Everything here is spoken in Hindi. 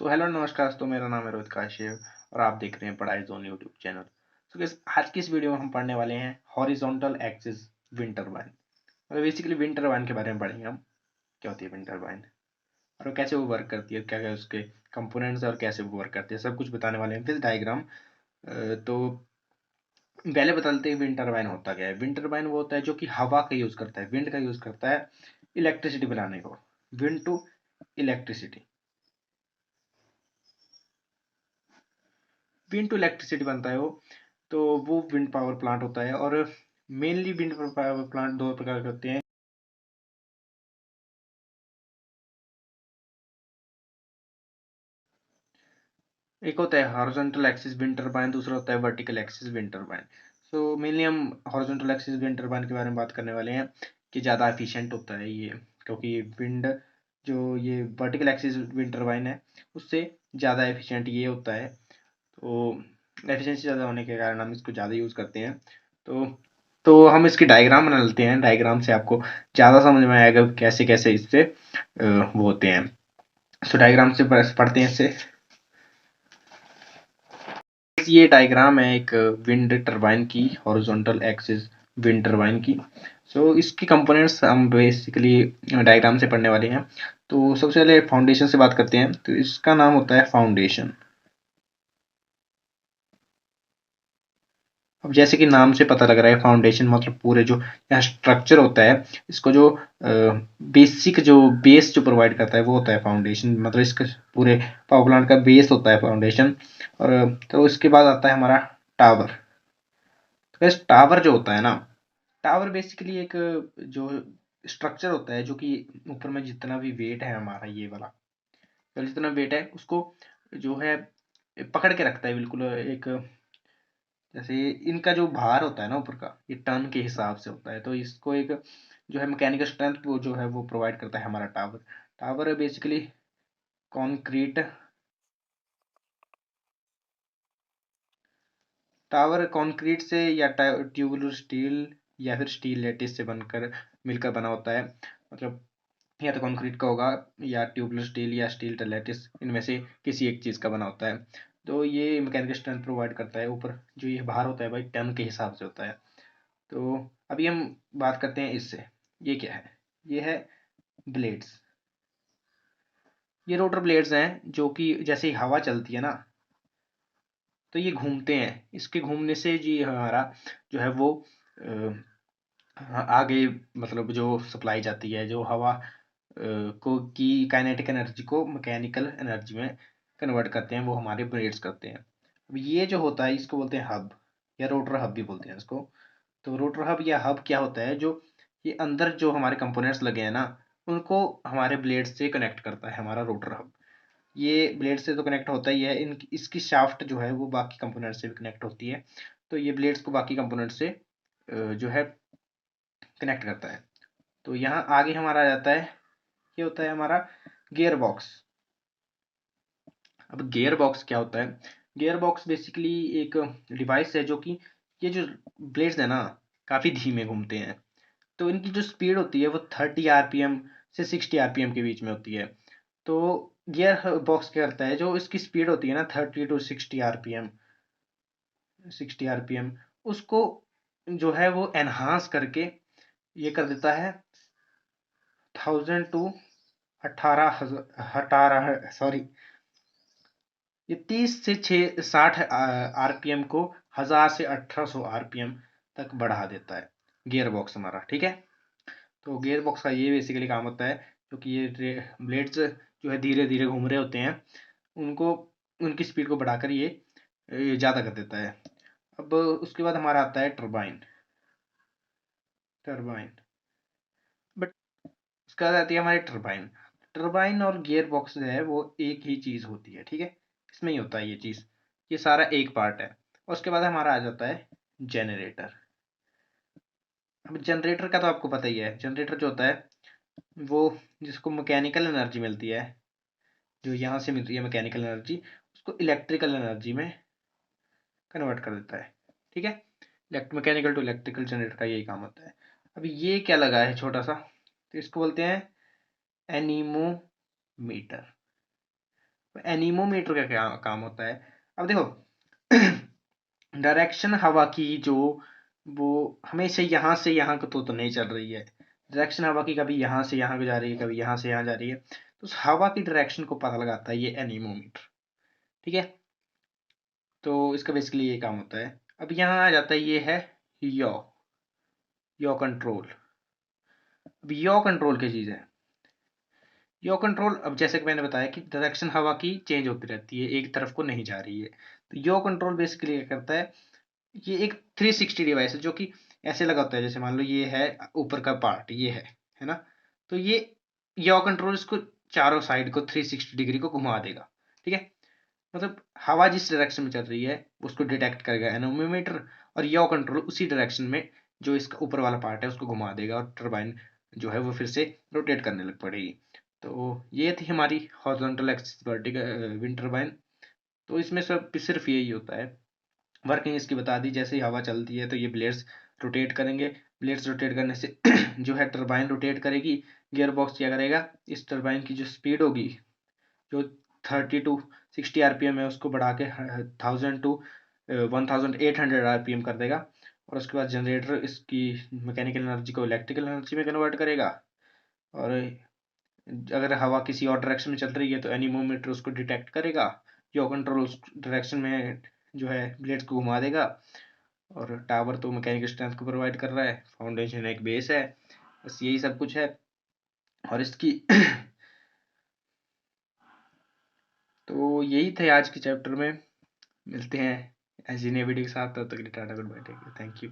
सो हेलो नमस्कार दोस्तों, मेरा नाम है रोहित काश्यप और आप देख रहे हैं पढ़ाई zone YouTube channel. So guys, आज की इस वीडियो में हम पढ़ने वाले हैं हॉरिजॉन्टल एक्सिस विंड टर्बाइन। मतलब बेसिकली विंड टर्बाइन के बारे में पढ़ेंगे हम। क्या होती है विंड टर्बाइन और वो कैसे वो वर्क करती है, क्या क्या उसके कंपोनेंट्स और कैसे वो वर्क करती है, सब कुछ बताने वाले हैं। फिर डायग्राम। तो पहले बता देते हैं विंड टर्बाइन होता क्या है। विंड टर्बाइन वो होता है जो कि हवा का यूज करता है, विंड का यूज करता है इलेक्ट्रिसिटी बनाने को। Wind to electricity, wind to electricity बनता है वो। तो वो विंड पावर प्लांट होता है और मेनली विंड पावर प्लांट दो प्रकार के होते हैं। एक होता है हॉरिजॉन्टल एक्सिस विंड टरबाइन, दूसरा होता है vertical axis wind turbine. So mainly हम हॉरिजॉन्टल एक्सिस विंड टरबाइन के बारे में बात करने वाले हैं कि ज़्यादा एफिशिएंट होता है ये, क्योंकि विंड जो ये वर्टिकल एक्सिस विंड टरबाइन है उससे ज़्यादा एफिशिएंट ये होता है। तो एफिशिएंसी ज़्यादा होने के कारण हम इसको ज़्यादा यूज़ करते हैं। तो तो हम इसकी डायग्राम बना लेते हैं। डायग्राम से आपको ज़्यादा समझ में आएगा कैसे कैसे इससे वो होते हैं। सो डायग्राम से पढ़ते हैं इससे। ये डायग्राम है एक विंड टरबाइन की, हॉरिजॉन्टल एक्सिस विंड टरबाइन की। सो इसकी कंपोनेंट्स हम बेसिकली डायग्राम से पढ़ने वाले हैं। तो सबसे पहले फाउंडेशन से बात करते हैं। तो इसका नाम होता है फाउंडेशन। अब जैसे कि नाम से पता लग रहा है, फाउंडेशन मतलब पूरे जो यहाँ स्ट्रक्चर होता है, इसको जो बेसिक जो बेस जो प्रोवाइड करता है वो होता है फाउंडेशन। मतलब इसके पूरे पावर प्लांट का बेस होता है फाउंडेशन। और तो इसके बाद आता है हमारा टावर। तो इस टावर जो होता है ना, टावर बेसिकली एक जो स्ट्रक्चर होता है जो कि ऊपर में जितना भी वेट है हमारा, ये वाला तो जितना वेट है उसको जो है पकड़ के रखता है बिल्कुल। एक जैसे इनका जो भार होता है ना ऊपर का, ये टन के हिसाब से होता है। तो इसको एक जो है मैकेनिकल स्ट्रेंथ वो जो है वो प्रोवाइड करता है हमारा tower. Tower basically concrete, tower concrete से या ट्यूबुलर स्टील या फिर स्टील लेटिस से बनकर मिलकर बना होता है। मतलब या तो कंक्रीट का होगा या ट्यूबुलर स्टील या स्टील लेटिस, इनमें से किसी एक चीज़ का बना होता है। तो ये मैकेनिकल स्ट्रेंथ प्रोवाइड करता है। ऊपर जो ये भार होता है भाई टन के हिसाब से होता है। तो अभी हम बात करते हैं इससे। ये क्या है? ये है ब्लेड्स। ये रोटर ब्लेड्स हैं जो कि जैसे ही हवा चलती है ना तो ये घूमते हैं। इसके घूमने से जी हमारा जो है वो आगे मतलब जो सप्लाई जाती है, जो हवा को की काइनेटिक एनर्जी को मैकेनिकल एनर्जी में कन्वर्ट करते हैं, वो हमारे ब्लेड्स करते हैं। अब ये जो होता है इसको बोलते हैं हब, या रोटर हब भी बोलते हैं इसको। तो रोटर हब या हब क्या होता है, जो ये अंदर जो हमारे कंपोनेंट्स लगे हैं ना उनको हमारे ब्लेड से कनेक्ट करता है हमारा रोटर हब। ये ब्लेड से तो कनेक्ट होता ही है, इन इसकी शाफ्ट जो है वो बाकी कंपोनेंट से भी कनेक्ट होती है। तो ये ब्लेड्स को बाकी कंपोनेंट से जो है कनेक्ट करता है। तो यहाँ आगे हमारा आ जाता है, ये होता है हमारा गियर बॉक्स। अब गियर बॉक्स क्या होता है? गियर बॉक्स बेसिकली एक डिवाइस है जो कि ये जो ब्लेड्स है ना काफ़ी धीमे घूमते हैं। तो इनकी जो स्पीड होती है वो 30 आरपीएम से 60 आरपीएम के बीच में होती है। तो गियर बॉक्स क्या करता है, जो इसकी स्पीड होती है ना 30 to 60 आरपीएम, 60 आरपीएम, उसको जो है वो एनहांस करके ये कर देता है 1000 to 18 सॉरी, ये 30 से 60 आरपीएम को 1000 से 1800 आरपीएम तक बढ़ा देता है गियर बॉक्स हमारा। ठीक है। तो गियर बॉक्स का ये बेसिकली काम होता है, क्योंकि ये ब्लेड्स जो है धीरे धीरे घूम रहे होते हैं, उनको उनकी स्पीड को बढ़ाकर ये ज़्यादा कर देता है। अब उसके बाद हमारा आता है टरबाइन। टरबाइन बट उसके बाद आती है हमारी टरबाइन। टरबाइन और गियर बॉक्स जो है वो एक ही चीज़ होती है। ठीक है, इसमें ही होता है ये चीज़, ये सारा एक पार्ट है। और उसके बाद हमारा आ जाता है जनरेटर। अब जनरेटर का तो आपको पता ही है, जनरेटर जो होता है वो जिसको मैकेनिकल एनर्जी मिलती है, जो यहाँ से मिलती है मैकेनिकल एनर्जी, उसको इलेक्ट्रिकल एनर्जी में कन्वर्ट कर देता है। ठीक है, मैकेनिकल टू इलेक्ट्रिकल जनरेटर का यही काम होता है। अभी ये क्या लगा है छोटा सा, तो इसको बोलते हैं एनीमोमीटर। एनीमोमीटर का क्या काम होता है? अब देखो डायरेक्शन हवा की जो वो हमेशा यहाँ से यहाँ को तो नहीं चल रही है। डायरेक्शन हवा की कभी यहाँ से यहाँ को जा रही है, कभी यहाँ से यहाँ जा रही है। तो उस हवा की डायरेक्शन को पता लगाता है ये एनीमोमीटर। ठीक है, तो इसका बेसिकली ये काम होता है। अब यहाँ आ जाता है, ये है यॉ कंट्रोल। अब यॉ कंट्रोल क्या चीज़ है? यो कंट्रोल, अब जैसे कि मैंने बताया कि डायरेक्शन हवा की चेंज होती रहती है, एक तरफ को नहीं जा रही है। तो यो कंट्रोल बेसिकली क्या करता है, ये एक 360 डिवाइस है जो कि ऐसे लगा होता है, जैसे मान लो ये है ऊपर का पार्ट, ये है ना। तो ये यो कंट्रोल इसको चारों साइड को 360 डिग्री को घुमा देगा। ठीक है, मतलब हवा जिस डायरेक्शन में चल रही है उसको डिटेक्ट करेगा एनोमीटर, और यो कंट्रोल उसी डायरेक्शन में जो इसका ऊपर वाला पार्ट है उसको घुमा देगा, और टरबाइन जो है वो फिर से रोटेट करने लग पड़ेगी। तो ये थी हमारी horizontal axis vertical wind turbine. तो इसमें सब सिर्फ यही होता है। वर्किंग इसकी बता दी, जैसे ही हवा चलती है तो ये ब्लेड्स रोटेट करेंगे। ब्लेड्स रोटेट करने से जो है टरबाइन रोटेट करेगी। गियर बॉक्स क्या करेगा, इस टरबाइन की जो स्पीड होगी, जो 30 टू 60 आरपीएम है, उसको बढ़ा के 1000 टू 1800 आरपीएम कर देगा। और उसके बाद जनरेटर इसकी मैकेनिकल एनर्जी को इलेक्ट्रिकल एनर्जी में कन्वर्ट करेगा। और अगर हवा किसी और डायरेक्शन में चल रही है तो एनीमोमीटर उसको डिटेक्ट करेगा, यो कंट्रोल उस डायरेक्शन में जो है ब्लेड्स को घुमा देगा। और टावर तो मैकेनिकल स्ट्रेंथ को प्रोवाइड कर रहा है, फाउंडेशन एक बेस है, बस यही सब कुछ है। और इसकी तो यही थे आज के चैप्टर में। मिलते हैं ऐसी नई वीडियो के साथ, तब तक के लिए tata, good bye, take care, thank you.